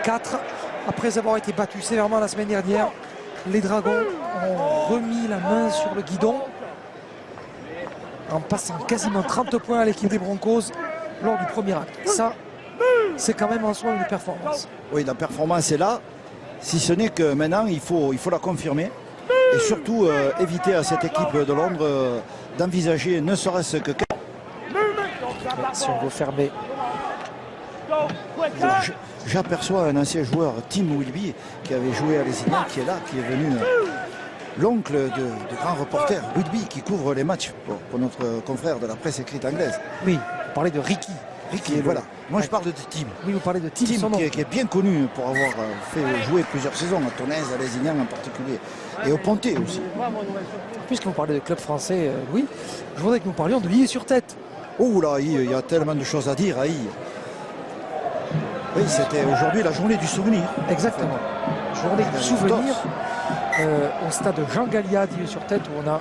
4 après avoir été battus sévèrement la semaine dernière. Les Dragons ont remis la main sur le guidon en passant quasiment 30 points à l'équipe des Broncos lors du premier acte. Ça, c'est quand même en soi une performance. Oui, la performance est là, si ce n'est que maintenant il faut la confirmer et surtout éviter à cette équipe de Londres d'envisager ne serait-ce que... Si on veut fermer. J'aperçois un ancien joueur, Tim Wilby, qui avait joué à Lézignan, qui est là, qui est venu, l'oncle de grand reporter, Wilby, qui couvre les matchs pour notre confrère de la presse écrite anglaise. Oui, vous parlez de Ricky. Ricky, voilà. Moi, je parle de Tim. Oui, vous parlez de Tim, qui est bien connu pour avoir fait jouer plusieurs saisons à Tonez, à Lézignan en particulier, et au Pontet aussi. Puisque vous parlez de club français, Louis, je voudrais que nous parlions de Hyères-sur-Tête. Oh là, il y a tellement de choses à dire à Hyères. Oui, c'était aujourd'hui la journée du souvenir. Exactement. Journée du souvenir au stade Jean Galliat d'Hyères-sur-Tête, où on a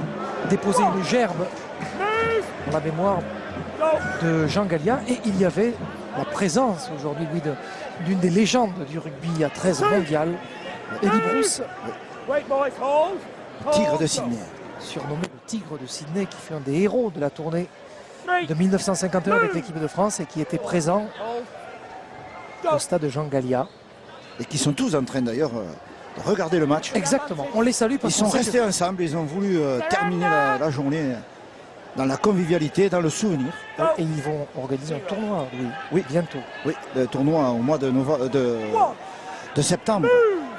déposé une gerbe en la mémoire de Jean Galliat. Et il y avait la présence aujourd'hui, Louis, d'une des légendes du rugby à 13 mondial, Eddie Bruce. Tigre de Sydney. Surnommé le Tigre de Sydney, qui fait un des héros de la tournée de 1951 avec l'équipe de France et qui était présent au stade Jean Galliat. Et qui sont tous en train d'ailleurs de regarder le match. Exactement, on les salue parce qu'ils sont restés ensemble, ils ont voulu terminer la journée dans la convivialité, dans le souvenir. Et ils vont organiser un tournoi, oui, bientôt. Oui, le tournoi au mois de septembre,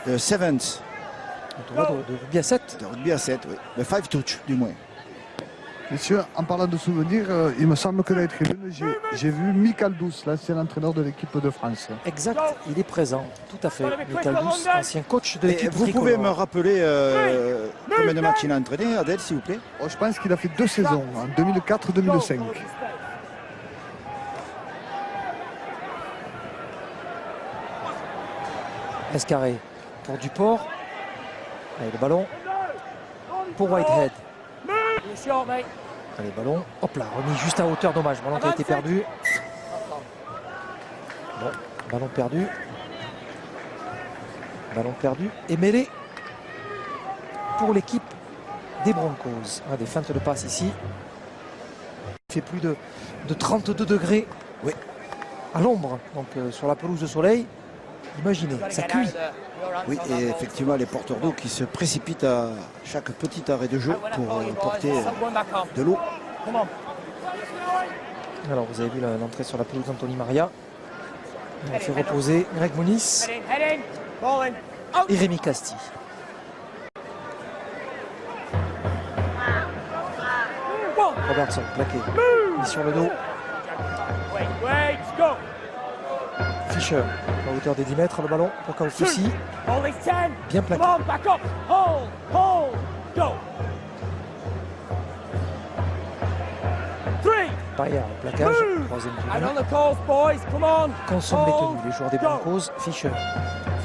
le 7th. Un tournoi de rugby à 7. De rugby à 7, oui. Le 5 touch, du moins. Messieurs, en parlant de souvenirs, il me semble que dans les tribunes, j'ai vu Mick Aldous, l'ancien entraîneur de l'équipe de France. Exact, il est présent, tout à fait. Mick Aldous, ancien coach de l'équipe Vous pouvez me rappeler combien de matchs il a entraîné, Adèle, s'il vous plaît? Je pense qu'il a fait 2 saisons, en 2004-2005. Escarré pour Duport. Allez, le ballon pour Whitehead. Allez, ballon, hop là, remis juste à hauteur, dommage, ballon qui a été perdu. Bon, ballon perdu. Ballon perdu et mêlé pour l'équipe des Broncos. Des feintes de passe ici. Il fait plus de 32 degrés, oui, à l'ombre, donc sur la pelouse de soleil. Imaginez, ça cuit. Oui, et effectivement, les porteurs d'eau qui se précipitent à chaque petit arrêt de jeu pour porter de l'eau. Alors, vous avez vu l'entrée sur la pelouse d'Anthony Maria. On fait reposer Greg Moniz et Rémi Casti. Robertson, plaqué, mis sur le dos. Fischer, à hauteur des 10 mètres, le ballon pour Kaufusi. Bien plaqué. Paya, plaquage, troisième tenue. Consomme les tenues, les joueurs des Broncos. Fischer.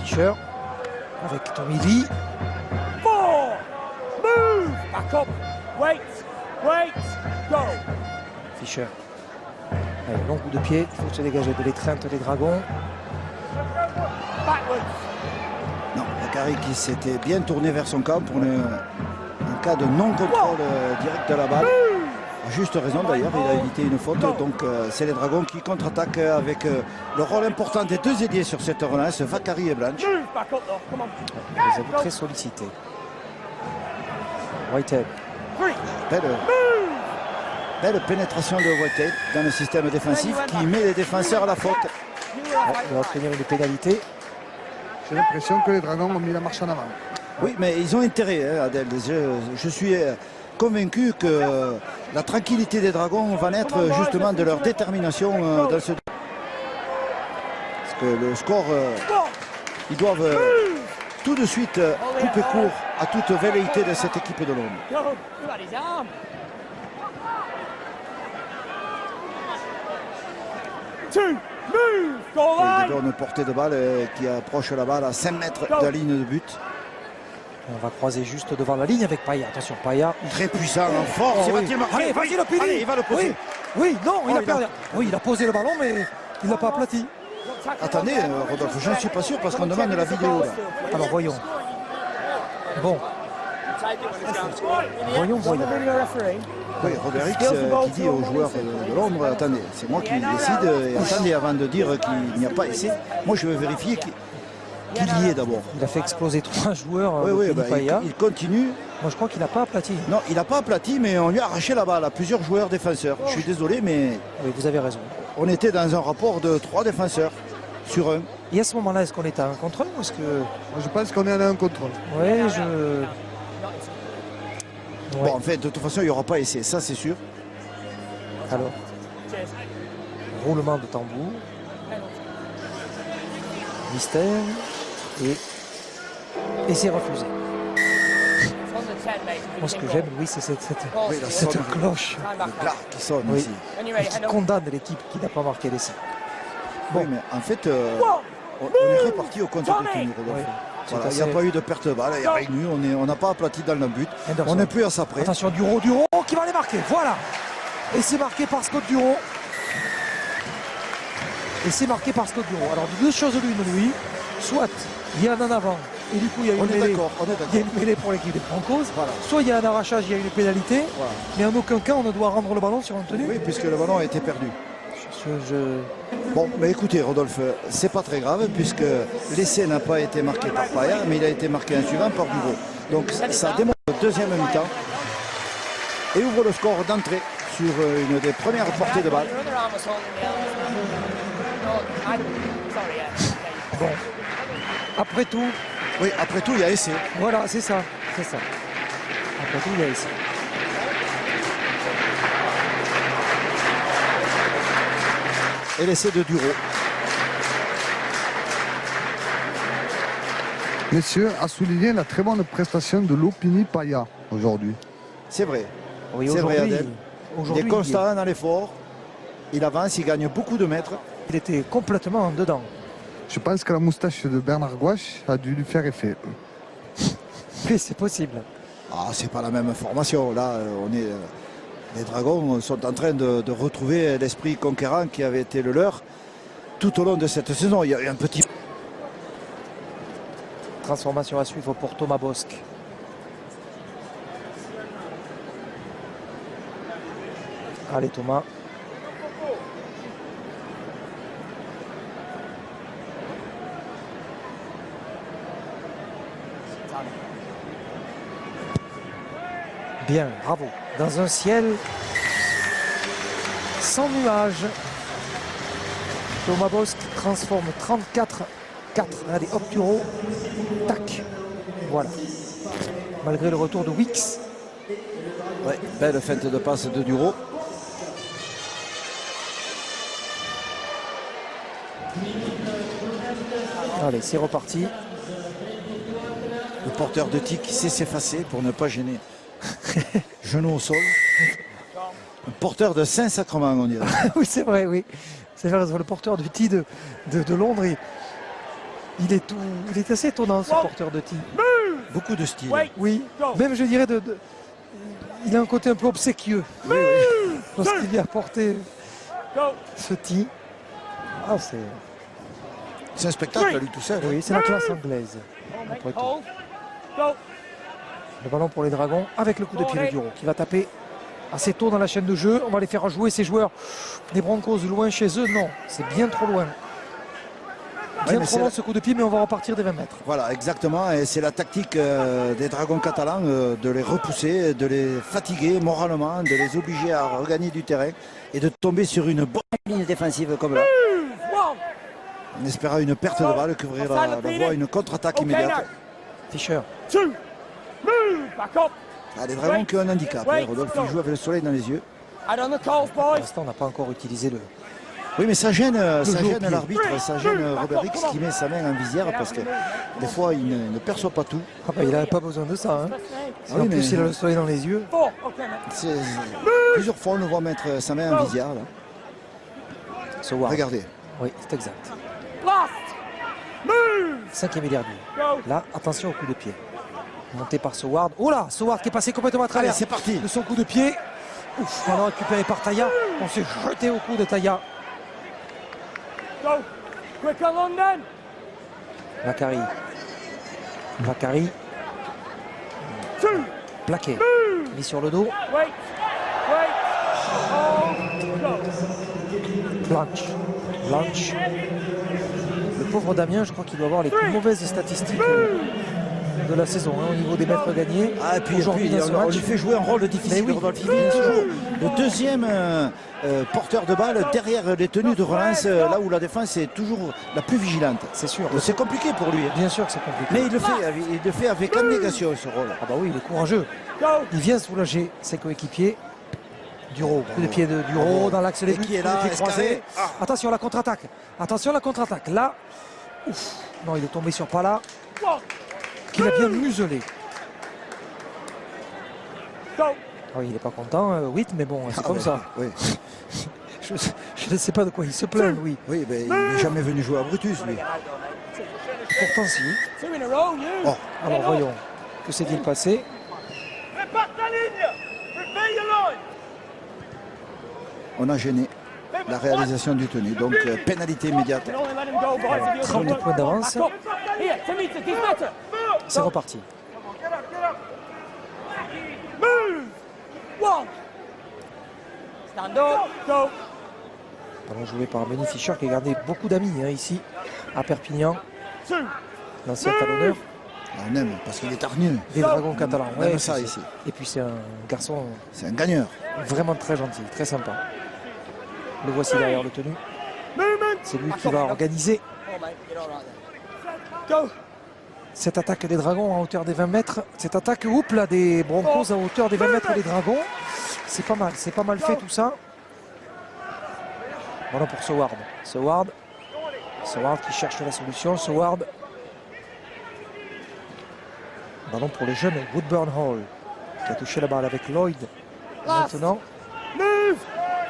Fischer avec Tommy Lee. Fischer. Allez, long coup de pied, il faut se dégager de l'étreinte des Dragons. Non, Bakary qui s'était bien tourné vers son camp pour un cas de non-contrôle direct de la balle. A juste raison d'ailleurs, il a évité une faute. Donc c'est les Dragons qui contre-attaquent avec le rôle important des deux ailiers sur cette relance, Bakary et Blanche. On les a vus très sollicités. Whitehead. Belle pénétration de Whitehead dans le système défensif qui met les défenseurs à la faute. Il va obtenir une pénalité. J'ai l'impression que les Dragons ont mis la marche en avant. Oui, mais ils ont intérêt, Adèle. Je suis convaincu que la tranquillité des Dragons va naître justement de leur détermination dans ce... Parce que le score, ils doivent tout de suite couper court à toute velléité de cette équipe de Londres. Il donne une portée de balle qui approche la balle à 5 mètres de la ligne de but. On va croiser juste devant la ligne avec Paya. Attention, Paya. Très puissant, en force. Oh, oui. Allez, vas-y, le pili. Il va le poser. Oui, non, il a perdu. Oui, il a posé le ballon, mais il n'a pas aplati. Attendez, Rodolphe, je ne suis pas sûr parce qu'on demande la vidéo là. Alors voyons. Bon. Voyons. Oui, Robert X qui dit aux joueurs de Londres, attendez, c'est moi qui décide, et attendez avant de dire qu'il n'y a pas essai. Moi je veux vérifier qu'il y est d'abord. Il a fait exploser 3 joueurs. Oui, il continue. Moi je crois qu'il n'a pas aplati. Non, il n'a pas aplati, mais on lui a arraché la balle à plusieurs joueurs défenseurs. Je suis désolé, mais Oui, vous avez raison. on était dans un rapport de 3 défenseurs sur 1. Et à ce moment-là, est-ce qu'on est à 1 contre 1 ou est-ce que... Moi, je pense qu'on est à un contrôle. Oui, Bon, en fait, de toute façon, il n'y aura pas essai, ça c'est sûr. Alors, roulement de tambour. Mystère. Et c'est refusé. Moi, ce que j'aime, oui, c'est cette cloche Le glas qui sonne Oui. ici. et qui condamne l'équipe qui n'a pas marqué l'essai. Bon, mais en fait, on est reparti au compte de tenue, Rodolphe. Oui. Voilà, C'est il n'y a assez- pas eu de perte de balle, il n'y a rien eu, on n'a pas aplati dans le but. Henderson. On n'est plus à ça près. Attention, Duro qui va les marquer. Voilà. Et c'est marqué par Scott Duro. Alors, deux choses l'une, lui. Soit il y a un en avant, et du coup, il y a On une est mêlée. d'accord, Il y a une mêlée pour l'équipe des Broncos. Voilà. Soit il y a un arrachage, il y a une pénalité. Voilà. Mais en aucun cas, on ne doit rendre le ballon sur un tenu. Oui, puisque le ballon a été perdu. Je- Bon, mais écoutez, Rodolphe, c'est pas très grave, puisque l'essai n'a pas été marqué par Paya, mais il a été marqué un suivant par Duro. Donc ça démontre le deuxième mi-temps et ouvre le score d'entrée sur une des premières portées de balle. Bon. Après tout, Oui, après tout, il y a essai. voilà, c'est ça. Après tout, il y a ici. Et l'essai de Duro. Messieurs, à souligner la très bonne prestation de Lopini Paya aujourd'hui. C'est vrai. Oui, C'est vrai, aujourd'hui, Adèle. Il aujourd'hui, est constant dans l'effort. Il avance, il gagne beaucoup de mètres. il était complètement en dedans. Je pense que la moustache de Bernard Gouache a dû lui faire effet. Mais c'est possible. Ah, c'est pas la même formation. Là, les Dragons sont en train de retrouver l'esprit conquérant qui avait été le leur tout au long de cette saison. Il y a eu un petit... Transformation à suivre pour Thomas Bosque. Allez Thomas. Bien, bravo. Dans un ciel sans nuages, Thomas Bosque transforme 34-4. Allez, hop, Duro. Tac. Voilà. Malgré le retour de Wix. Ouais, belle feinte de passe de Duro. Allez, c'est reparti. Le porteur de tic qui sait s'effacer pour ne pas gêner. Genou au sol. Un porteur de Saint-Sacrement, on dirait. Oui, c'est vrai, oui. C'est vrai, le porteur de tee de Londres, il est assez étonnant, ce porteur de tee. Beaucoup de style. Oui, même je dirais, il a un côté un peu obséquieux. Oui, oui. Lorsqu'il vient apporter ce tee. Ah, C'est un spectacle à lui tout seul. oui, c'est la classe anglaise. Après tout. Le ballon pour les Dragons avec le coup de pied de Duro qui va taper assez tôt dans la chaîne de jeu. On va les faire jouer ces joueurs des Broncos loin chez eux. Non, c'est bien trop loin. Bien trop loin ce coup de pied, mais on va repartir des 20 mètres. Voilà, exactement. Et c'est la tactique des Dragons catalans de les repousser, de les fatiguer moralement, de les obliger à regagner du terrain et de tomber sur une bonne ligne défensive comme là. En espérant une perte de balle qui ouvrira la voie à une contre-attaque immédiate. Fischer. Ah, les Dragons qui ont un handicap. Rodolphe il joue avec le soleil dans les yeux. Pour l'instant, on n'a pas encore utilisé le... Oui, mais ça gêne jeu au pied. l'arbitre, ça gêne Robert X qui met sa main en visière parce que des fois il ne perçoit pas tout. Ah bah, il n'avait pas besoin de ça. Hein. Ah En oui, plus, mais- il a le soleil dans les yeux. Plusieurs fois on le voit mettre sa main en visière. Là. Soward. Regardez. Oui, c'est exact. 5e et dernier. Là, attention au coup de pied. Monté par Soward. Oh là, Soward qui est passé complètement à Allez, travers c'est parti. de son coup de pied. Ouf, ballon récupéré par Taya. On s'est jeté au coup de Taya. Vakari. Vakari. Plaqué. Mis sur le dos. Blanche. Blanche. Le pauvre Damien, je crois qu'il doit avoir les plus mauvaises statistiques de la saison au niveau des mètres gagnés. Ah, et puis, aujourd'hui dans ce on match. lui fait jouer un rôle difficile. Mais oui, Rodolphe. Il est toujours le deuxième porteur de balle derrière les tenues de relance, là où la défense est toujours la plus vigilante. C'est sûr. C'est compliqué pour lui. Bien sûr que c'est compliqué. Mais il le fait avec abnégation, ce rôle. Ah bah oui, il est courageux. Il vient soulager ses coéquipiers. Duro, coup de pied de Duro dans l'axe des buts, qui est là, coup de pied croisé. Ah. Attention la contre-attaque. Attention la contre-attaque. Là, ouf. Non, il est tombé sur Pala, qu'il a bien muselé. Oui, il n'est pas content, Witt, mais bon, c'est comme ça. Oui. Je ne sais pas de quoi il se plaint, oui. Oui, mais il n'est jamais venu jouer à Brutus, lui. Pourtant, si. Oh. Alors voyons, que s'est-il passé? On a gêné la réalisation du tenu, donc pénalité immédiate. 32 points d'avance. C'est reparti. Ballon joué par Benny Fischer qui a gardé beaucoup d'amis ici à Perpignan. L'ancien talonneur On aime parce qu'il est hargneux. des Dragons catalans. On aime Ouais, ça ici. Et puis c'est un garçon C'est un gagneur. vraiment très gentil, très sympa. Le voici derrière le tenu. C'est lui qui va organiser cette attaque des Dragons à hauteur des 20 mètres. Cette attaque là, des Broncos à hauteur des 20 mètres des Dragons. C'est pas mal fait tout ça. Voilà pour Seward. Seward qui cherche la solution. Seward. Ballon pour le jeune Woodburn Hall qui a touché la balle avec Lloyd. Maintenant,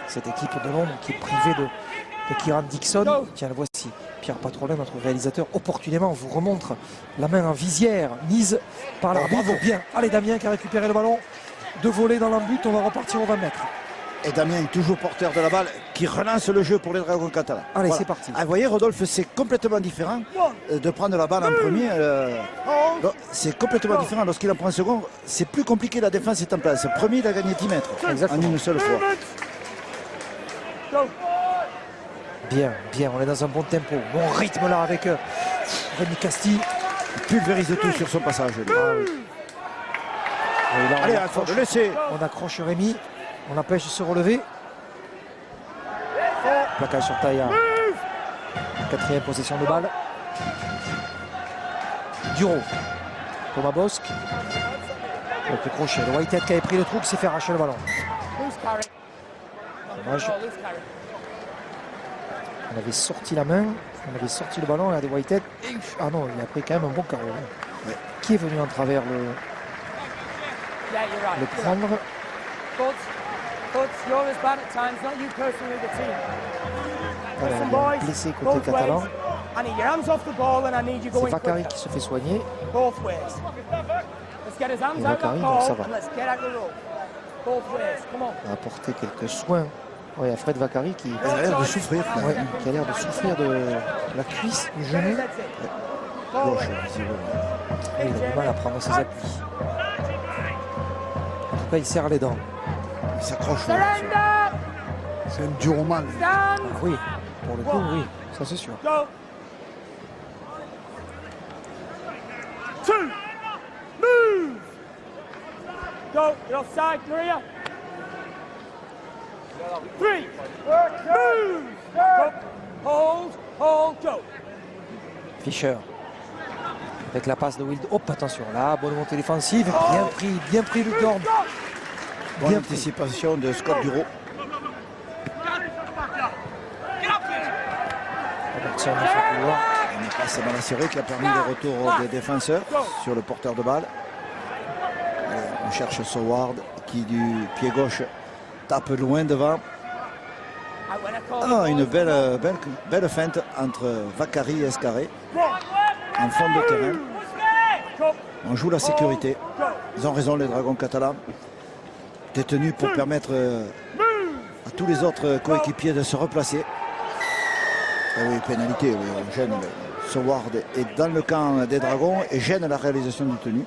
cette équipe de Londres qui est privée de Kieran Dixon. Tiens, le voici. Pierre Patrolin, notre réalisateur, opportunément vous remontre la main en visière mise par l'arbitre. Bien. Allez, Damien qui a récupéré le ballon. De voler dans l'embut, on va repartir aux 20 mètres. Et Damien, toujours porteur de la balle, qui relance le jeu pour les Dragons catalans. Allez, Voilà. c'est parti. Ah, vous voyez, Rodolphe, c'est complètement différent de prendre la balle en premier. C'est complètement différent. Lorsqu'il en prend un second, c'est plus compliqué, la défense est en place. Premier, il a gagné 10 mètres Exactement. en une seule fois. Bien, on est dans un bon tempo. Bon rythme là avec Rémi Castille. Il pulvérise tout sur son passage. lui. Et là, Allez, il faut le laisser. on accroche Rémi. On l'empêche de se relever. Plaquage sur Taïa. Quatrième possession de balle. Duro. Thomas Bosque. Le plus crochet. Le Whitehead qui avait pris le trou, qui s'est fait arracher le ballon. Dommage. On avait sorti la main. On avait sorti le ballon là, des Whitehead. Ah non, il a pris quand même un bon carreau. Ouais. Qui est venu en travers le prendre? Voilà, il est blessé côté catalan. C'est Vakari qui se fait soigner. Et Vakari, donc ça va. On a apporté quelques soins à Fred Vakari qui Il a l'air de souffrir. a l'air de souffrir de la cuisse, du genou. Gauche, visiblement. Il a du mal à prendre ses appuis. En tout cas, il serre les dents. Il s'accroche. C'est un dur mal. Ah oui, pour le coup, oui, ça c'est sûr. Fischer. Avec la passe de Wild. Hop, attention, là, bonne montée défensive. Bien pris Luc Dorn. Bonne Bien pris. anticipation de Scott Duro. Robertson sur le couloir. Une passe mal serrée qui a permis le retour des défenseurs sur le porteur de balle. On cherche Seward qui du pied gauche tape loin devant. Ah, une belle feinte entre Vakari et Escarré en fond de terrain. On joue la sécurité. Ils ont raison, les Dragons catalans. Détenus pour permettre à tous les autres coéquipiers de se replacer. Oui, pénalité, oui, gêne. Soward est dans le camp des Dragons et gêne la réalisation du tenue.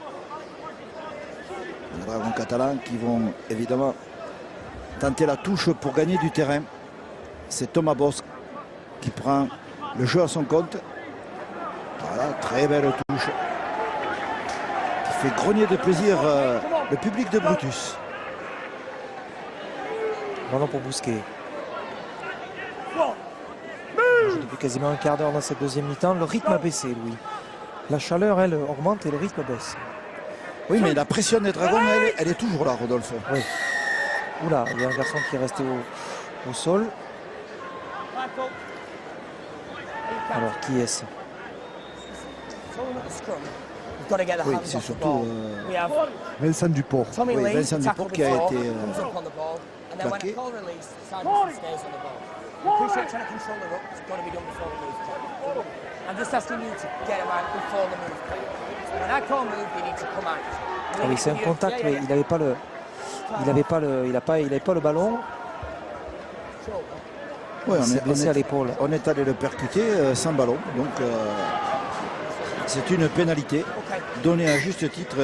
Les Dragons catalans qui vont évidemment tenter la touche pour gagner du terrain. C'est Thomas Bosc qui prend le jeu à son compte. Voilà, très belle touche. Qui fait grogner de plaisir le public de Brutus. Ballon pour Bousquet. Depuis quasiment un quart d'heure dans cette deuxième mi-temps, le rythme a baissé, Louis. La chaleur, elle, augmente et le rythme baisse. Oui, mais la pression des Dragons, elle est toujours là, Rodolphe. Oui. Oula, il y a un garçon qui est resté au sol. Alors, qui est-ce? Oui, c'est surtout Vincent Duport. oui, Vincent Duport qui a été plaqué. Ah oui, c'est un contact, mais il n'avait pas le, ballon. Oui, Il s'est blessé à l'épaule. On est allé le percuter sans ballon. Donc c'est une pénalité donnée à juste titre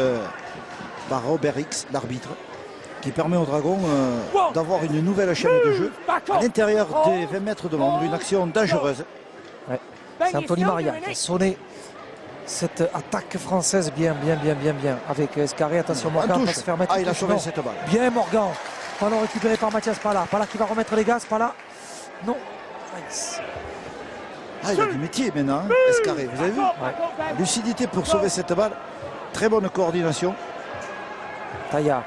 par Robert X, l'arbitre, qui permet aux Dragons d'avoir une nouvelle chaîne de jeu à l'intérieur des 20 mètres de l'ombre. Une action dangereuse. Ouais. C'est Anthony Maria qui a sonné cette attaque française bien. Avec Escarré, attention Morgan va se faire mettre. Ah, il a sauvé cette balle. Bien Morgan. Ballon récupéré par Mathias Pala. Pala qui va remettre les gaz. Pala. Non. Nice. Ah, il a du métier maintenant, hein, Escarré. Vous avez vu? Lucidité pour sauver cette balle. Très bonne coordination. Taya.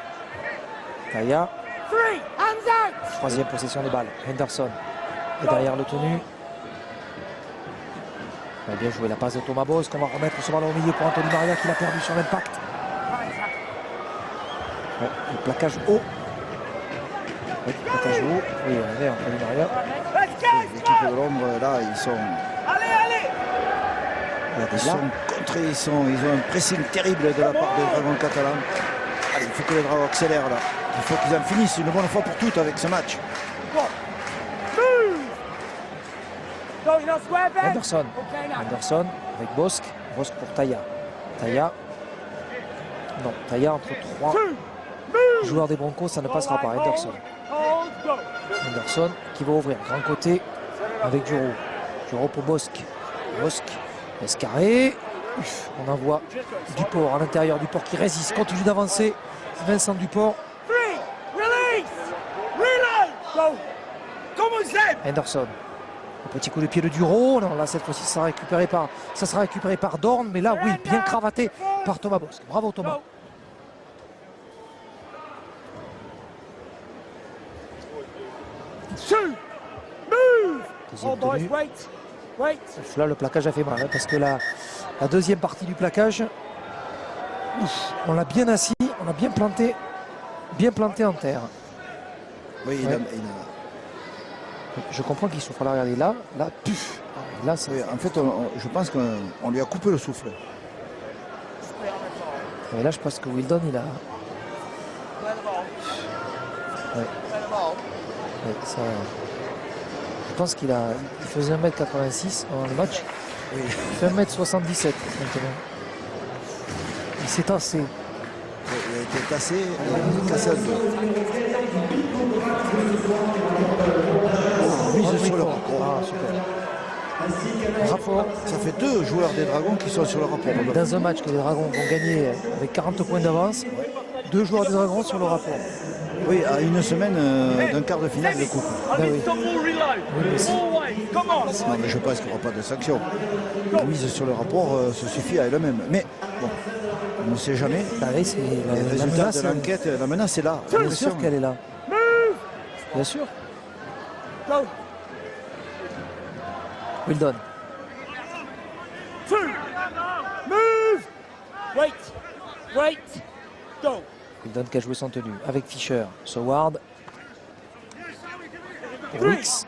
Troisième possession de balle. Henderson est derrière le tenu. Bien joué la passe de Thomas Bosc. On va remettre ce ballon au milieu pour Anthony Maria qui l'a perdu sur l'impact. Ouais, le plaquage haut. Oui, le plaquage haut. Oui, on est Anthony Maria. L'équipe de l'ombre, là, ils sont contrés. Ils ont un pressing terrible de la part des Dragons catalans. Allez, il faut que les Dragons accélèrent là. Il faut qu'ils en finissent une bonne fois pour toutes avec ce match. Henderson avec Bosc. Bosc pour Taya. Non, Taya entre trois joueurs des Broncos, ça ne passera pas. Henderson qui va ouvrir grand côté avec Duro pour Bosc. Escarré. On envoie Duport à l'intérieur. Duport qui résiste, continue d'avancer. Vincent Duport. Henderson. Un petit coup de pied de Duro. Non, là cette fois-ci ça sera récupéré par Dorn. Mais là oui, bien cravaté par Thomas Bosc. Bravo Thomas. Deuxième tenue. Là le plaquage a fait mal, hein, parce que la deuxième partie du plaquage, on l'a bien assis, on a bien planté en terre. Oui, ouais. Je comprends qu'il souffre. Là, regardez, là, puf. Là, oui, en fait, je pense qu'on lui a coupé le souffle. Et là, je pense que Wildon, il a... Ouais. Ouais, ça... Je pense qu'il faisait 1m86 en le match. Oui. Il fait 1m77 maintenant. Il s'est tassé. Il a été tassé, cassé à deux. Mise sur le rapport. Ah, super. Rapport. Ça fait 2 joueurs des Dragons qui sont sur le rapport. Dans un match que les Dragons vont gagner avec 40 points d'avance, 2 joueurs des Dragons sur le rapport. Oui, à une semaine d'un quart de finale de coupe. Ben oui. Non, mais je pense qu'il n'y aura pas de sanction. La mise sur le rapport se suffit à elle-même. Mais bon, on ne sait jamais. Ben oui, c'est les résultats de l'enquête, la menace est là. Bien sûr qu'elle est là. Bien sûr. Wildon. Wildon qui a joué sans tenue avec Fischer, Soward, Rix.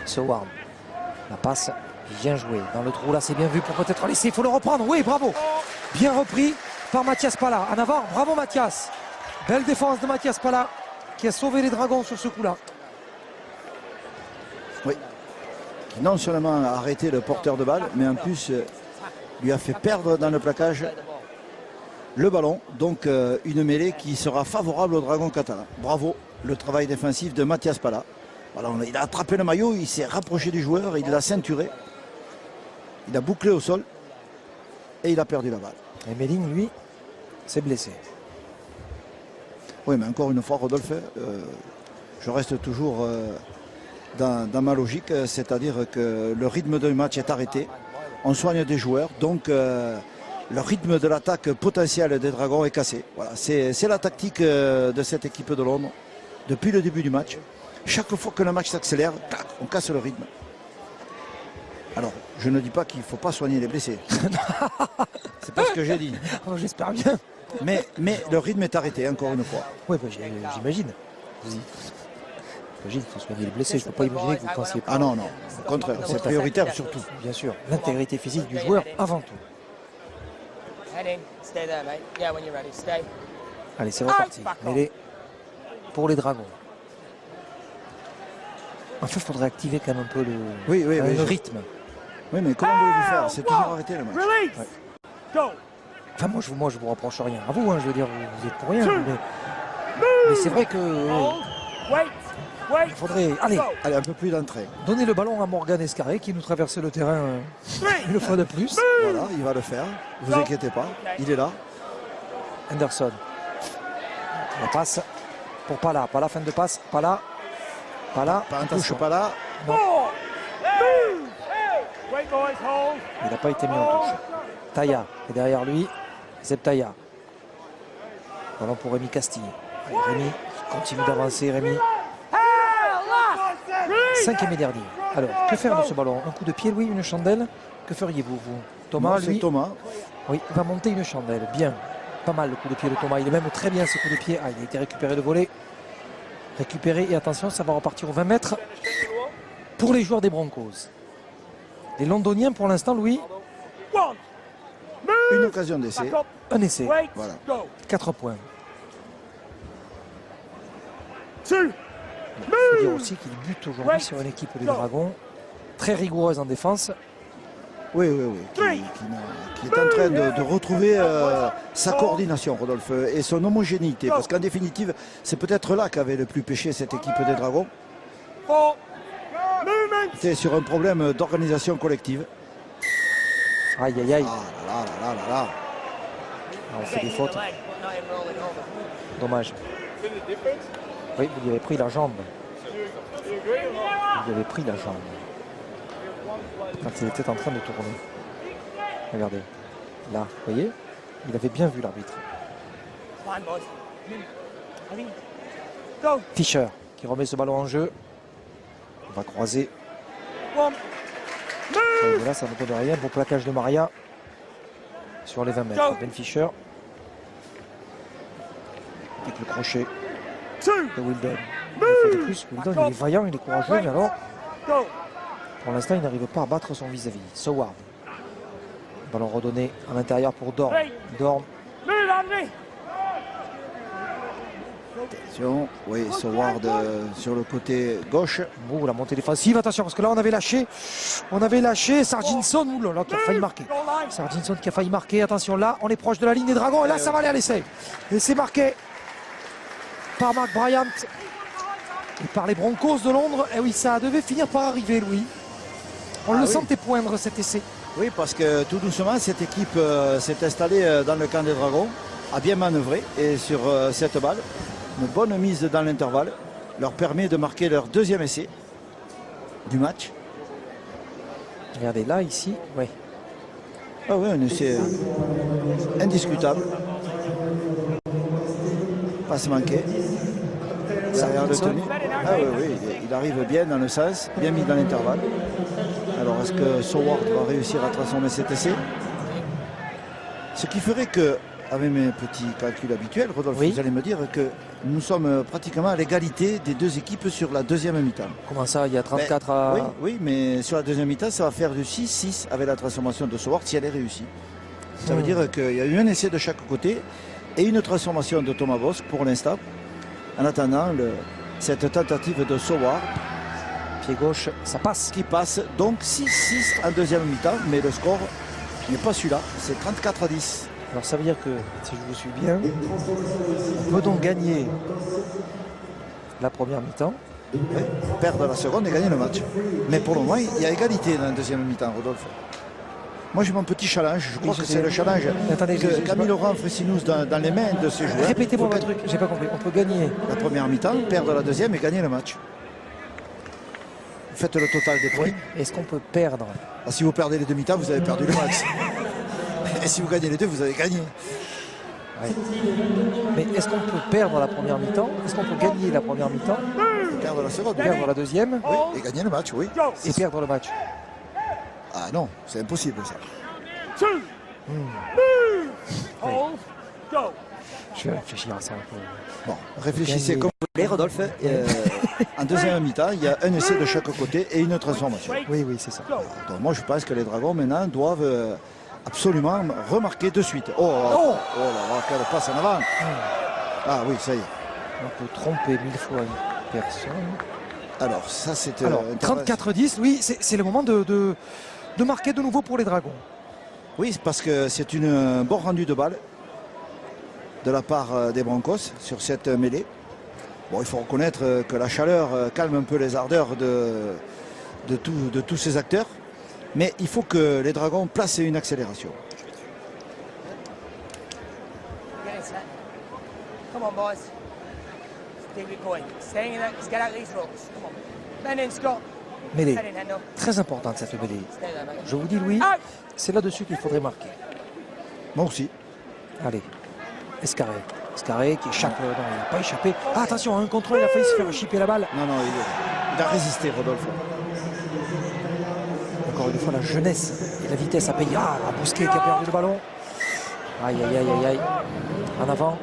Soward. La passe, bien joué. Dans le trou, là, c'est bien vu pour peut-être laisser. Il faut le reprendre. Oui, bravo. Bien repris par Mathias Pala. En avant, bravo Mathias. Belle défense de Mathias Pala qui a sauvé les Dragons sur ce coup-là. Oui. Qui non seulement a arrêté le porteur de balle, mais en plus lui a fait perdre dans le plaquage le ballon. Donc une mêlée qui sera favorable aux Dragons catalans. Bravo, le travail défensif de Mathias Pala. Voilà, il a attrapé le maillot, il s'est rapproché du joueur, il l'a ceinturé. Il a bouclé au sol et il a perdu la balle. Et Méline, lui, s'est blessé. Oui, mais encore une fois, Rodolphe, je reste toujours dans ma logique, c'est-à-dire que le rythme du match est arrêté. On soigne des joueurs, donc le rythme de l'attaque potentielle des Dragons est cassé. Voilà, c'est la tactique de cette équipe de Londres depuis le début du match. Chaque fois que le match s'accélère, on casse le rythme. Alors, je ne dis pas qu'il ne faut pas soigner les blessés. C'est pas ce que j'ai dit. Oh, j'espère bien. Mais le rythme est arrêté, encore une fois. Oui, bah, j'imagine. J'imagine qu'il faut soigner les blessés. Je ne peux pas imaginer que vous pensiez pas. Ah non, non. Au contraire, c'est prioritaire surtout. Bien sûr, l'intégrité physique du joueur avant tout. Allez, c'est reparti. Mêlée pour les Dragons. En fait, il faudrait activer quand même un peu le rythme. Oui, mais comment voulez-vous faire? C'est toujours arrêté le match. Ouais. Enfin, moi, je vous reproche rien à vous. Hein, je veux dire, vous êtes pour rien. Mais c'est vrai que il faudrait allez, un peu plus d'entrée. Donner le ballon à Morgan Escarré qui nous traversait le terrain une fois de plus. Voilà, il va le faire. Ne vous inquiétez pas, il est là. Henderson. La passe pour Pala. Pala, fin de passe. Pala. Pala. Pas un touche, pas là. Non. Il n'a pas été mis en touche. Taya est derrière lui. Zeb Taya. Ballon pour Rémi Castille. Allez, Rémi continue d'avancer. Rémi. 5e et dernier. Alors, que faire de ce ballon? Un coup de pied, Louis, une chandelle? Que feriez-vous, vous? Thomas, lui. Thomas. Oui, il va monter une chandelle. Bien. Pas mal le coup de pied de Thomas. Il est même très bien ce coup de pied. Ah, il a été récupéré le volet. Récupéré et attention, ça va repartir aux 20 mètres pour les joueurs des Broncos. Les Londoniens, pour l'instant, Louis. Une occasion d'essai. Un essai. Voilà. 4 points. Il faut dire aussi qu'il bute aujourd'hui sur une équipe des Dragons très rigoureuse en défense. Oui. Qui est en train de retrouver sa coordination, Rodolphe, et son homogénéité. Parce qu'en définitive, c'est peut-être là qu'avait le plus péché cette équipe des Dragons. C'est sur un problème d'organisation collective. Aïe, aïe, aïe. Ah là. On fait des fautes. Dommage. Oui, vous lui avez pris la jambe. Vous lui avez pris la jambe. Quand il était en train de tourner. Regardez. Là, vous voyez? Il avait bien vu l'arbitre. Fischer qui remet ce ballon en jeu. On va croiser. Et là, ça ne donne rien. Beau plaquage de Maria sur les 20 mètres. Ben Fischer. Avec le crochet de Wildon. Wildon, il est vaillant, il est courageux, mais alors, pour l'instant, il n'arrive pas à battre son vis-à-vis. Soward. Ballon redonné à l'intérieur pour Dorm. Dorm. Attention, oui, Soward sur le côté gauche. Ouh, la montée défensive, attention, parce que là, on avait lâché Sarginson, ouh là là, qui a failli marquer. Sarginson qui a failli marquer, attention, là, on est proche de la ligne des Dragons, et là, ça va aller à l'essai. Et c'est marqué par Mark Bryant et par les Broncos de Londres. Et oui, ça devait finir par arriver, Louis. On le sentait poindre cet essai. Oui, parce que tout doucement, cette équipe s'est installée dans le camp des Dragons, a bien manœuvré, et sur cette balle, une bonne mise dans l'intervalle leur permet de marquer leur deuxième essai du match. Regardez là, ici, oui. Ah oui, un essai indiscutable. Passe manquée. Ça a de tenue. Ah oui, il arrive bien dans le sens, bien mis dans l'intervalle. Alors est-ce que Soward va réussir à transformer cet essai? Ce qui ferait que, avec mes petits calculs habituels, Rodolphe, vous allez me dire que nous sommes pratiquement à l'égalité des deux équipes sur la deuxième mi-temps. Comment ça, il y a 34 à... Oui, mais sur la deuxième mi-temps, ça va faire du 6-6 avec la transformation de Soward si elle est réussie. Ça veut dire qu'il y a eu un essai de chaque côté et une transformation de Thomas Bosc pour l'instant. En attendant cette tentative de Soward. Pied gauche, ça passe. Qui passe donc 6-6 en deuxième mi-temps, mais le score n'est pas celui-là, c'est 34-10. Alors ça veut dire que, si je vous suis bien, on peut donc gagner la première mi-temps. Oui, perdre la seconde et gagner le match. Mais pour le moment, il y a égalité dans la deuxième mi-temps, Rodolphe. Moi j'ai mon petit challenge, je crois que c'est le challenge que Camille Laurent Fressinous dans les mains de ses joueurs. Répétez-moi votre truc, j'ai pas compris. On peut gagner la première mi-temps, perdre la deuxième et gagner le match. Vous faites le total des points. Oui. Est-ce qu'on peut perdre? Si vous perdez les demi-temps, vous avez perdu le match. Et si vous gagnez les deux, vous avez gagné. Ouais. Mais est-ce qu'on peut perdre la première mi-temps? Est-ce qu'on peut gagner la première mi-temps? Perdre la seconde. Perdre la deuxième? Oui, et gagner le match, oui. Et perdre le match? Ah non, c'est impossible ça. Oui. Je vais réfléchir à ça un peu. Bon, réfléchissez comme vous voulez, Rodolphe. En deuxième mi-temps, il y a un essai de chaque côté et une transformation. Oui, c'est ça. Donc moi, je pense que les Dragons, maintenant, doivent absolument remarquer de suite. Oh là, quelle passe en avant. Ah oui, ça y est. On peut tromper 1000 fois une personne. Alors, ça, c'était... 34-10, oui, c'est le moment de marquer de nouveau pour les Dragons. Oui, parce que c'est un bon rendu de balle de la part des Broncos sur cette mêlée. Bon, il faut reconnaître que la chaleur calme un peu les ardeurs de tous ces acteurs. Mais il faut que les Dragons placent une accélération. Mêlée, très importante cette mêlée. Je vous dis, Louis, c'est là-dessus qu'il faudrait marquer. Moi aussi. Allez, Escarré. Escarré qui échappe, non, il n'a pas échappé. Ah, attention, un contrôle, il a failli se faire chipper la balle. Non, il a résisté, Rodolphe. Encore une fois, la jeunesse et la vitesse a payé. Ah, Bousquet qui a perdu le ballon. Aïe. En avant.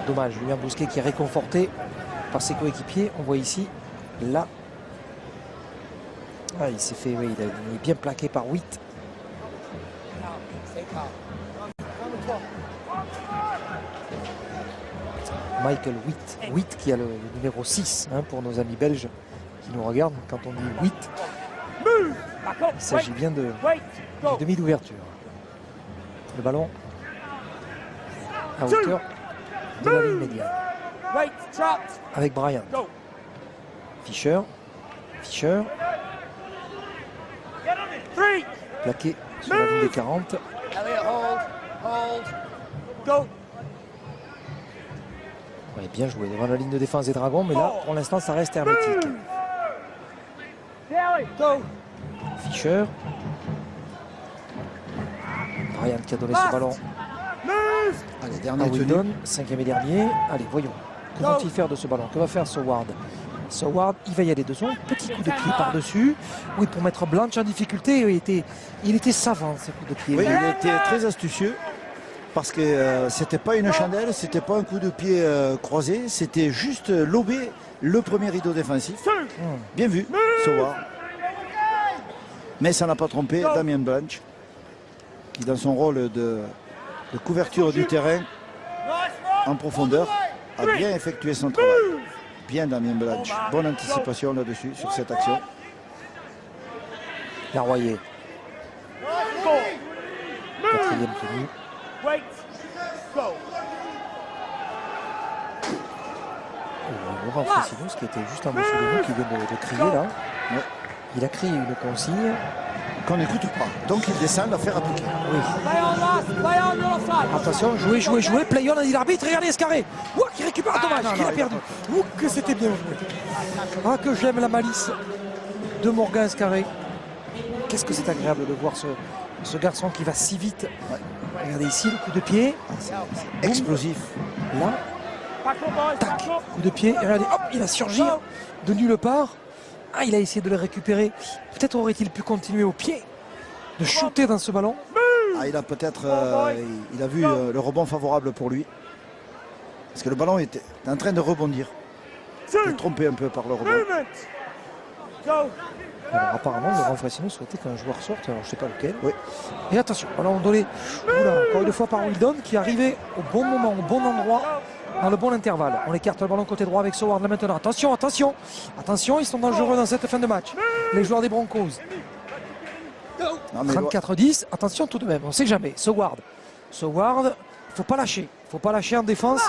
Dommage, Julien Bousquet qui est réconforté par ses coéquipiers. On voit ici, là. Ah, il s'est fait, oui, il est bien plaqué par Witt. Michael Witt qui a le numéro 6 pour nos amis belges qui nous regardent. Quand on dit Witt, il s'agit bien de demi d'ouverture. Le ballon à hauteur de la ligne médiane. Avec Brian. Fischer. Plaqué sur la ligne des 40. Ouais, bien joué devant la ligne de défense des Dragons, mais là, pour l'instant, ça reste hermétique. Fischer. Brian qui a donné ce ballon. Allez, dernier Widon, cinquième et dernier. Allez, voyons. Que vont-ils faire de ce ballon? Que va faire Soward? Soward, il va y aller de son petit coup de pied par-dessus. Oui, pour mettre Blanche en difficulté, il était savant, ce coup de pied. Oui, il était très astucieux. Parce que c'était pas une chandelle, c'était pas un coup de pied croisé, c'était juste lober le premier rideau défensif. Bien vu, Soward. Mais ça n'a pas trompé Damien Blanche, qui dans son rôle de couverture du terrain en profondeur a bien effectué son travail. Bien Damien Blanche, bonne anticipation là-dessus, sur cette action. Larroyer. Quatrième tenue. Laurent Fressinous qui était juste en dessous de nous, qui vient de crier là. Ouais. Il a crié une consigne. Qu'on n'écoute pas. Donc il descend à faire appliquer. Oui. Attention, jouez. Play on, a dit l'arbitre. Regardez Escarré. Ouah, qui récupère. Dommage, il a perdu. Ouh, que c'était bien joué. Ah, que j'aime la malice de Morgan Escarré. Qu'est-ce que c'est agréable de voir ce garçon qui va si vite. Ouais. Regardez ici le coup de pied. C'est explosif. Là. Tac, coup de pied. Et regardez, hop, il a surgi de nulle part. Ah, il a essayé de le récupérer. Peut-être aurait-il pu continuer au pied, de shooter dans ce ballon. Ah, il a peut-être il a vu le rebond favorable pour lui. Parce que le ballon était en train de rebondir. Il est trompé un peu par le rebond. Alors apparemment, Laurent Fraissino souhaitait qu'un joueur sorte, alors je ne sais pas lequel. Oui. Et attention, ballon donné encore une fois par Wildon qui arrivait au bon moment, au bon endroit, dans le bon intervalle. On écarte le ballon côté droit avec Soward là maintenant. Attention, attention, attention, ils sont dangereux dans cette fin de match. Les joueurs des Broncos. 34-10, attention tout de même, on ne sait jamais. Soward, il ne faut pas lâcher. Il ne faut pas lâcher en défense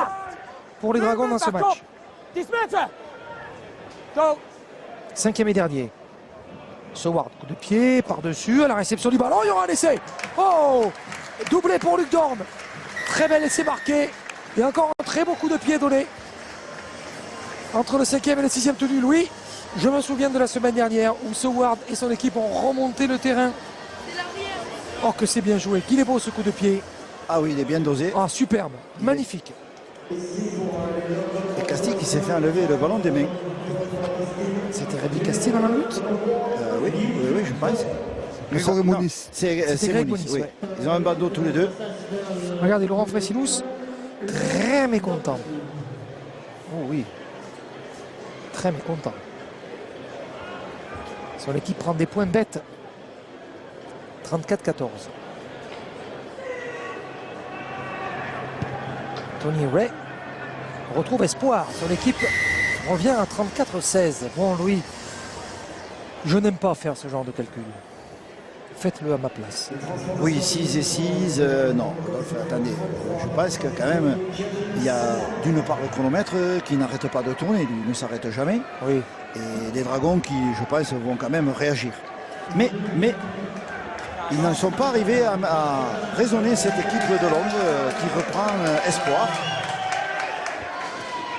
pour les Dragons dans ce match. 5e et dernier. Soward, coup de pied, par-dessus, à la réception du ballon, il y aura un essai. Oh, doublé pour Luc Dorn. Très bel essai marqué. Et encore un très beau coup de pied donné. Entre le 5e et le 6e tenu, Louis. Je me souviens de la semaine dernière où Soward et son équipe ont remonté le terrain. Oh, que c'est bien joué. Qu'il est beau ce coup de pied. Ah oui, il est bien dosé. Ah, superbe. Magnifique. Et Casti qui s'est fait enlever le ballon des mains. C'était Rémi Casti dans la lutte. Oui, je pense. Grégory Mounis. C'est Greg Mounis, Mounis, oui. ouais. Ils ont un bandeau tous les deux. Regardez, Laurent Fraissinous, très mécontent. Oh oui. Très mécontent. Son équipe prend des points bêtes. 34-14. Tony Ray retrouve espoir. Son équipe revient à 34-16. Bon, Louis, je n'aime pas faire ce genre de calcul. Faites-le à ma place. Oui, 6 et 6, non. Attendez, je pense que quand même, il y a d'une part le chronomètre qui n'arrête pas de tourner, lui ne s'arrête jamais. Oui. Et les Dragons qui, je pense, vont quand même réagir. Mais ils n'en sont pas arrivés à raisonner cette équipe de Londres qui reprend espoir.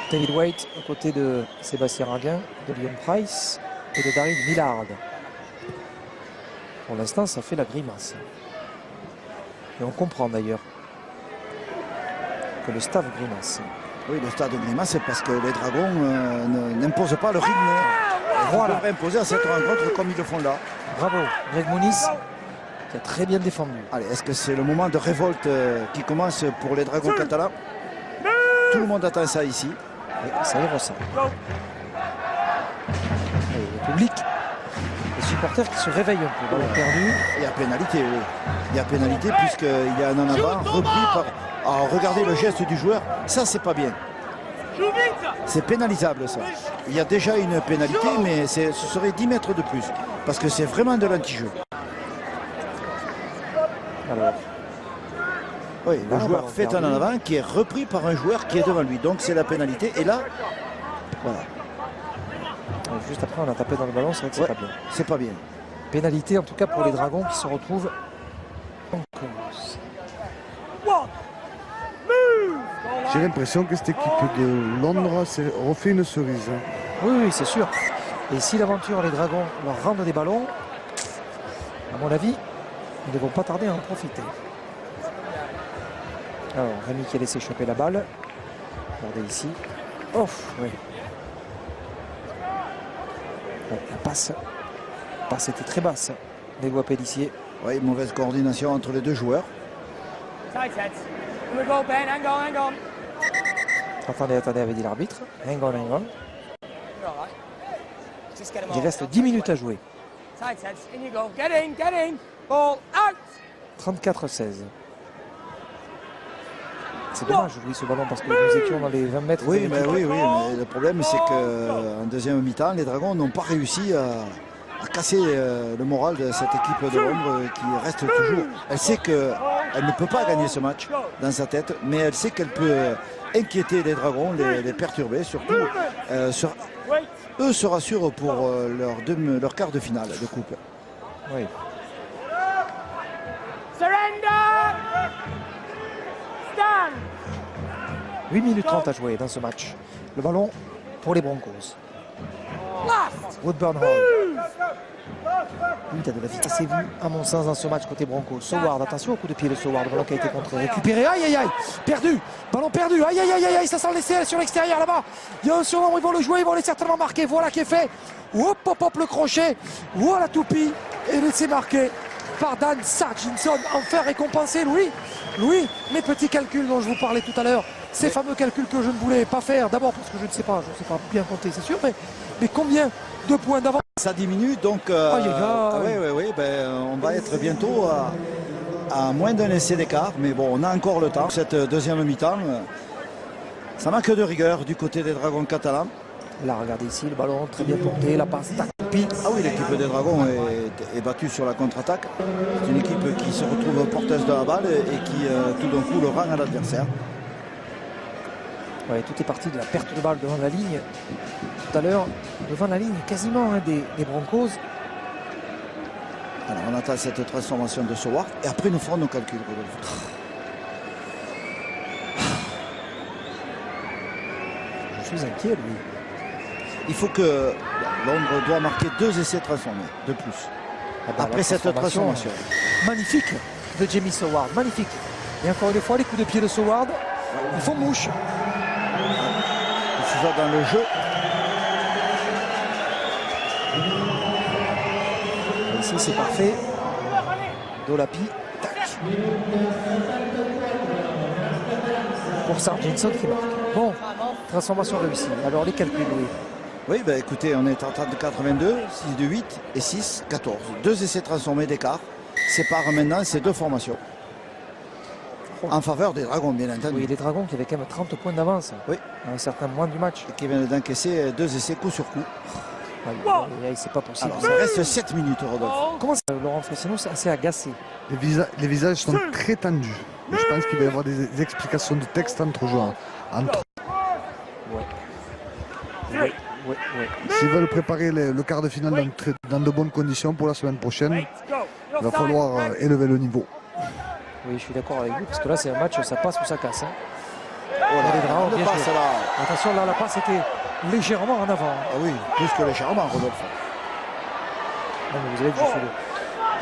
David Waite aux côtés de Sébastien Raguin, de Liam Price et de Daryl Millard. Pour l'instant, ça fait la grimace. Et on comprend d'ailleurs que le staff grimace. Oui, le stade grimace, c'est parce que les Dragons n'imposent pas le rythme. Ils devraient imposer à cette rencontre comme ils le font là. Bravo, Greg Mounis, qui a très bien défendu. Allez, est-ce que c'est le moment de révolte qui commence pour les Dragons catalans? Tout le monde attend ça ici. Oui, ça y ressent. Et le public, les supporters qui se réveillent un peu. Ballon perdu. Il y a pénalité, oui. Il y a pénalité puisqu'il y a un en avant repris par... Ah, regardez le geste du joueur. Ça, c'est pas bien. C'est pénalisable, ça. Il y a déjà une pénalité, mais ce serait 10 mètres de plus. Parce que c'est vraiment de l'anti-jeu. Alors, oui, le joueur fait un en avant qui est repris par un joueur qui est devant lui. Donc c'est la pénalité. Et là, voilà. juste après, on a tapé dans le ballon, c'est vrai que c'est pas bien. C'est pas bien. Pénalité en tout cas pour les Dragons qui se retrouvent en course. J'ai l'impression que cette équipe de Londres s'est refait une cerise. Oui, oui, c'est sûr. Et si l'aventure, les Dragons leur rendent des ballons, à mon avis, ils ne vont pas tarder à en profiter. Alors, Rémi qui a laissé choper la balle. Regardez ici. Oh, oui. Ouais, la passe était très basse des doigts Pellissier. Oui, mauvaise coordination entre les deux joueurs. Attendez, avait dit l'arbitre. Hang on. Il reste 10 minutes à jouer. 34-16. C'est dommage, Louis, ce ballon, parce que nous étions dans les 20 mètres. Oui, mais le problème, c'est qu'en deuxième mi-temps, les Dragons n'ont pas réussi à casser le moral de cette équipe de Londres qui reste toujours. Elle sait qu'elle ne peut pas gagner ce match dans sa tête, mais elle sait qu'elle peut inquiéter les Dragons, les perturber, surtout. Eux se rassurent pour leur quart de finale de coupe. Oui. 8 minutes 30 à jouer dans ce match. Le ballon pour les Broncos. Woodburn Hall. Oui, il a de la vitesse et vue, à mon sens, dans ce match côté Broncos. Soward, attention au coup de pied de Soward. Ballon qui a été récupéré. Aïe, perdu. Ballon perdu. Aïe, ça sent l'essai sur l'extérieur là-bas. Il y a un surnom, ils vont le jouer, ils vont les certainement marquer. Voilà qui est fait. Hop, le crochet. Voilà toupie. Et l'essai marqué par Dan Sarginson. Enfin récompensé, Louis, mes petits calculs dont je vous parlais tout à l'heure. Ces fameux calculs que je ne voulais pas faire. D'abord parce que je ne sais pas bien compter, c'est sûr. Mais combien de points d'avance Ça diminue, donc oui, ben, on va être bientôt à moins d'un essai d'écart. Mais bon, on a encore le temps. Cette deuxième mi-temps, ça manque de rigueur du côté des Dragons catalans. Là, regardez ici, le ballon très bien porté, la passe tapis. Ah oui, l'équipe des Dragons est battue sur la contre-attaque. C'est une équipe qui se retrouve porteuse de la balle et qui tout d'un coup le rend à l'adversaire. Ouais, tout est parti de la perte de balle devant la ligne. Tout à l'heure, devant la ligne quasiment des Broncos. Alors on attend cette transformation de Soward et après nous ferons nos calculs, Rodolphe. Je suis inquiet, lui. Il faut que Londres doit marquer 2 essais transformés de plus. Ah bah, après cette transformation. Magnifique de Jamie Soward, magnifique. Et encore une fois, les coups de pied de Soward, ils font mouche. Il se dans le jeu. Et ici, c'est parfait. Dolapi. Tac. Pour Sargentson qui marque. Bon, transformation réussie. Alors les calculs, oui. Oui, ben écoutez, on est en train de 82, 6 de 8 et 6, 14. 2 essais transformés d'écart séparent maintenant ces deux formations. En faveur des Dragons, bien entendu. Oui, les Dragons qui avaient quand même 30 points d'avance oui. à un certain moment du match. Et qui viennent d'encaisser 2 essais coup sur coup. C'est pas possible. Alors, ça reste 7 minutes, Rodolphe. Comment ça, Laurent Fressineau, c'est assez agacé. Les visages sont très tendus. Et je pense qu'il va y avoir des explications de texte entre joueurs. Ouais. S'ils veulent préparer le quart de finale dans de bonnes conditions pour la semaine prochaine, il va falloir élever le niveau. Oui, je suis d'accord avec vous, parce que là, c'est un match où ça passe ou ça casse. Hein. Bien passe, là. Attention, là, la passe était légèrement en avant. Ah oui, plus que légèrement, Rodolphe. Non, mais vous avez vu, je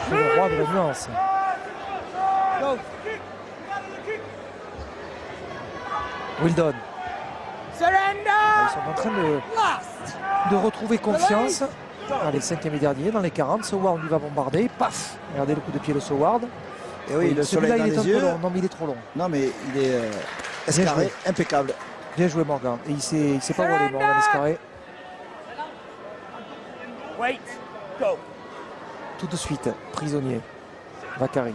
suis le roi de la nuance. Wildon. Ils sont en train de retrouver confiance. Allez, 5e et dernier, dans les 40. Soward lui va bombarder. Paf! Regardez le coup de pied de Soward. Et oui, le soleil dans il est les un peu yeux. long. Non, mais il est trop long. Non, mais il est escarré, impeccable. Bien joué, Morgan. Et il sait pas où aller, Morgan Escarré. Tout de suite, prisonnier. Vakari.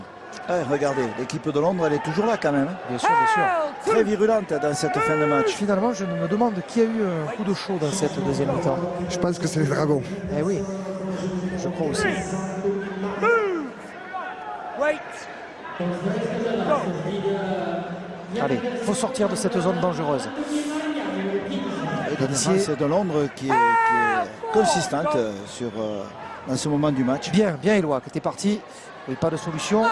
Ouais, regardez, l'équipe de Londres, elle est toujours là quand même. Bien sûr, bien sûr. Très virulente dans cette fin de match. Finalement, je me demande qui a eu un coup de chaud dans cette deuxième mi-temps. Je pense que c'est les Dragons. Eh oui, je crois aussi. Allez, il faut sortir de cette zone dangereuse. Et la défense de Londres qui est consistante dans ce moment du match. Bien, Éloi, qui était parti. Oui, pas de solution. Non.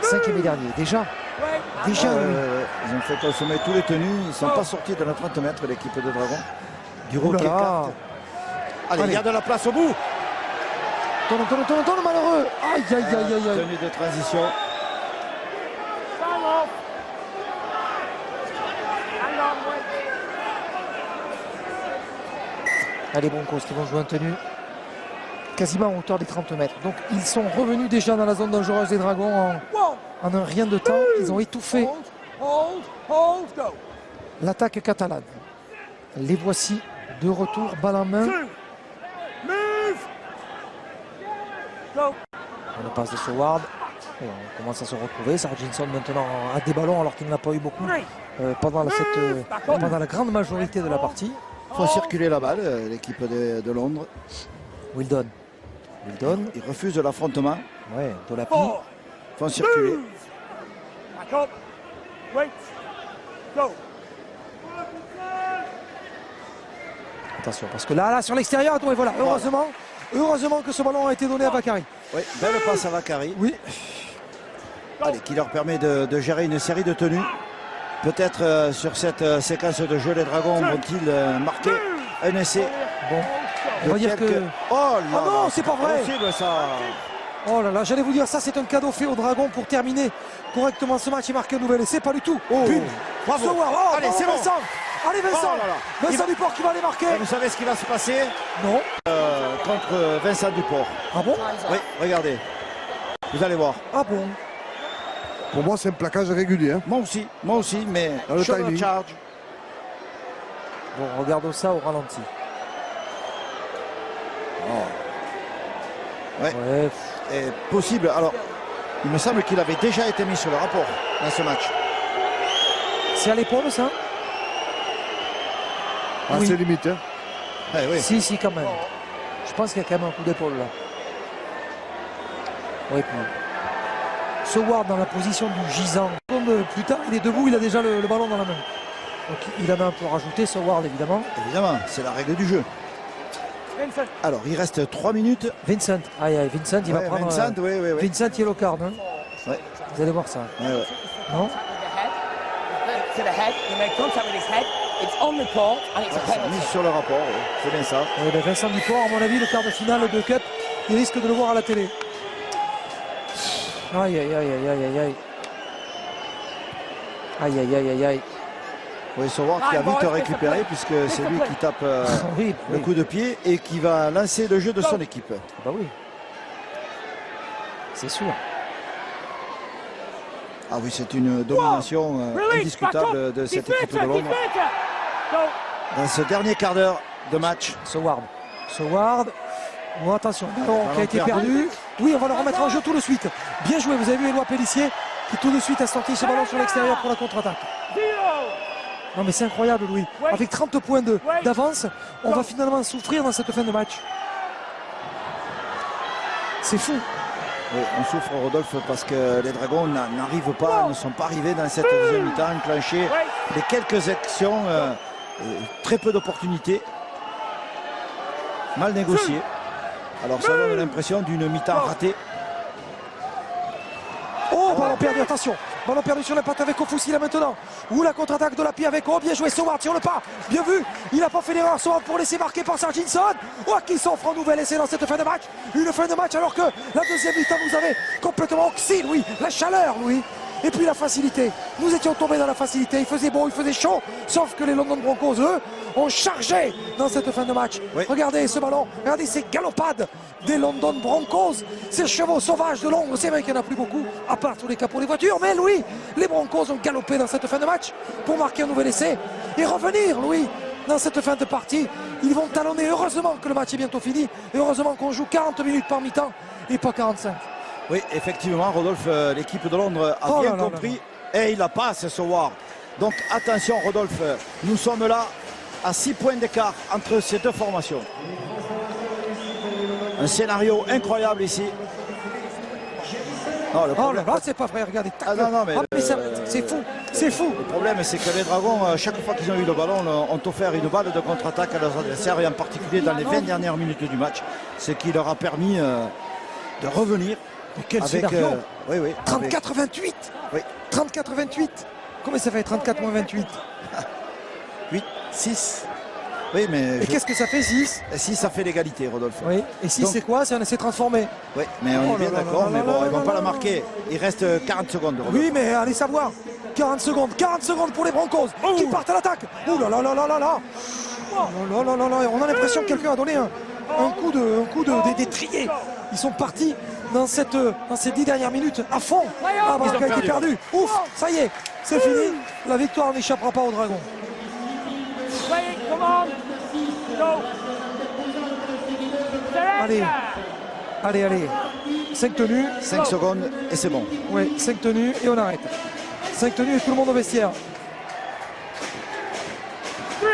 5e et dernier. Déjà. Ils ont fait consommer tous les tenues. Ils ne sont pas sortis de la 30 mètres, l'équipe de Dragons. Du roquet carte. Allez, il y a de la place au bout. Tourne, malheureux. Aïe. Tenue de transition. Allez, Broncos qui vont jouer en tenue quasiment en hauteur des 30 mètres. Donc ils sont revenus déjà dans la zone dangereuse des Dragons en un rien de temps. Ils ont étouffé l'attaque catalane. Les voici de retour, balle en main. On passe de Soward. Et on commence à se retrouver. Sargentson maintenant a des ballons alors qu'il n'en a pas eu beaucoup pendant la grande majorité de la partie. Il faut circuler la balle, l'équipe de Londres. Wildon. Il refuse l'affrontement. Ouais, Dolapi. Il faut circuler. Attention, parce que là sur l'extérieur, et voilà, heureusement que ce ballon a été donné à Vakari. Oui, belle passe à Vakari. Oui. Allez, qui leur permet de gérer une série de tenues. Peut-être sur cette séquence de jeu, les Dragons vont-ils marquer un essai. Bon, on va dire que... Oh là non, c'est pas vrai. Ça. Oh là là, j'allais vous dire, ça c'est un cadeau fait aux Dragons pour terminer correctement ce match et marquer un nouvel essai. Pas du tout. Bravo. Allez, c'est Vincent. Allez, Vincent. Vincent Duport qui va aller marquer. Et vous savez ce qui va se passer? Non. Contre Vincent Duport. Ah bon? Oui, regardez. Vous allez voir. Ah bon? Pour moi, c'est un plaquage régulier. Hein. Moi aussi, mais dans le timing. Charge. Bon, regardons ça au ralenti. Ouais. Ouais. Est possible. Alors, il me semble qu'il avait déjà été mis sur le rapport dans ce match. C'est à l'épaule, ça? Ah, Oui. c'est limite. Hein. Oui. Si, quand même. Je pense qu'il y a quand même un coup d'épaule là. Oui, puis. Soward dans la position du gisant. Plus tard, il est debout, il a déjà le ballon dans la main. Donc il en a un peu rajouté, Soward évidemment. Évidemment, c'est la règle du jeu. Alors, il reste 3 minutes. Vincent, Vincent, il va prendre. Vincent, oui. Vincent yellow card. Hein. Ouais. Vous allez voir ça. Ouais. Non? To the head, he made contact with his head, it's on report and it's a C'est penalty. mis sur le rapport, oui. C'est bien ça. Vincent Dupont, à mon avis, le quart de finale de Cup, il risque de le voir à la télé. Aïe. Oui, Soward qui a vite récupéré puisque c'est lui qui tape Oui. le coup de pied et qui va lancer le jeu de son équipe. Bah oui. C'est sûr. Ah oui, c'est une domination indiscutable de cette équipe de Londres. Dans ce dernier quart d'heure de match. Soward. Bon, attention, ballon qui a été perdu. Oui, on va le remettre en jeu tout de suite. Bien joué, vous avez vu Éloi Pellissier qui tout de suite a sorti ce ballon sur l'extérieur pour la contre-attaque. Non mais c'est incroyable, Louis. Avec 30 points d'avance, on va finalement souffrir dans cette fin de match. C'est fou. Oui, on souffre, Rodolphe, parce que les Dragons n'arrivent pas, ne sont pas arrivés dans cette deuxième mi-temps, enclencher les quelques actions, très peu d'opportunités, mal négociées. Alors ça donne l'impression d'une mi-temps ratée. Oh, ballon perdu, attention. Ballon perdu sur la patte avec Ofoussi là maintenant. Ou la contre-attaque de la Lapie avec, oh bien joué, Soward sur le pas. Bien vu, il n'a pas fait l'erreur, Soward pour laisser marquer par Sarginson. Oh, qui s'offre un nouvel essai dans cette fin de match. Une fin de match alors que la deuxième mi-temps nous avait complètement oxy, Louis. La chaleur, Louis. Et puis la facilité. Nous étions tombés dans la facilité. Il faisait beau, il faisait chaud. Sauf que les London Broncos, eux, ont chargé dans cette fin de match. Oui. Regardez ce ballon. Regardez ces galopades des London Broncos. Ces chevaux sauvages de Londres. C'est vrai qu'il n'y en a plus beaucoup, à part tous les capots des voitures. Mais Louis, les Broncos ont galopé dans cette fin de match pour marquer un nouvel essai et revenir, Louis, dans cette fin de partie. Ils vont talonner. Heureusement que le match est bientôt fini. Et heureusement qu'on joue 40 minutes par mi-temps et pas 45. Oui, effectivement, Rodolphe, l'équipe de Londres a bien compris et il la passe, Soward. Donc attention, Rodolphe, nous sommes là à 6 points d'écart entre ces deux formations. Un scénario incroyable ici. Non, le problème, c'est pas vrai, regardez. Ah non, mais c'est fou. Le problème, c'est que les Dragons, chaque fois qu'ils ont eu le ballon, ont offert une balle de contre-attaque à leurs adversaires, et en particulier dans les 20 dernières minutes du match, ce qui leur a permis de revenir. Mais quel avec, scénario 34-28. Oui. 34-28. Comment ça fait 34 moins 28? 8, 6. Oui, mais. Et qu'est-ce que ça fait 6? 6, ça fait l'égalité, Rodolphe. Oui. Et 6, c'est quoi? C'est un essai transformé. Oui, mais on est bien d'accord, mais bon, ils ne vont pas la marquer. Il reste 40 secondes, Rodolphe. Oui, mais allez savoir. 40 secondes pour les Broncos qui partent à l'attaque. Ouh là là là là là là. Oh là là là là. On a l'impression que quelqu'un a donné un coup d'étrier. Ils sont partis dans ces 10 dernières minutes à fond. Ah, parce qu'il a été perdu. Ouf, ça y est, c'est fini. La victoire n'échappera pas aux Dragons. Allez. 5 tenues. 5 secondes et c'est bon. Oui, 5 tenues et on arrête. 5 tenues et tout le monde au vestiaire. 3,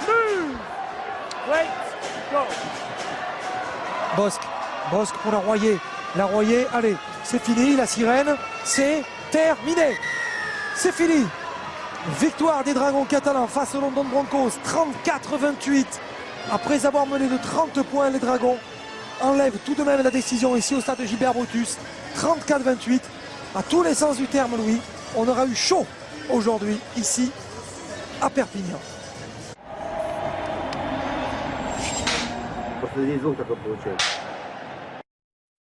move, wait, go. Bosque pour la Royer, allez, c'est fini, la sirène, c'est terminé. C'est fini. Victoire des Dragons catalans face aux London Broncos, 34-28. Après avoir mené de 30 points, les Dragons enlèvent tout de même la décision ici au stade de Gilbert Brutus. 34-28. À tous les sens du terme, Louis, on aura eu chaud aujourd'hui, ici, à Perpignan. Posso dire tutto a proposito.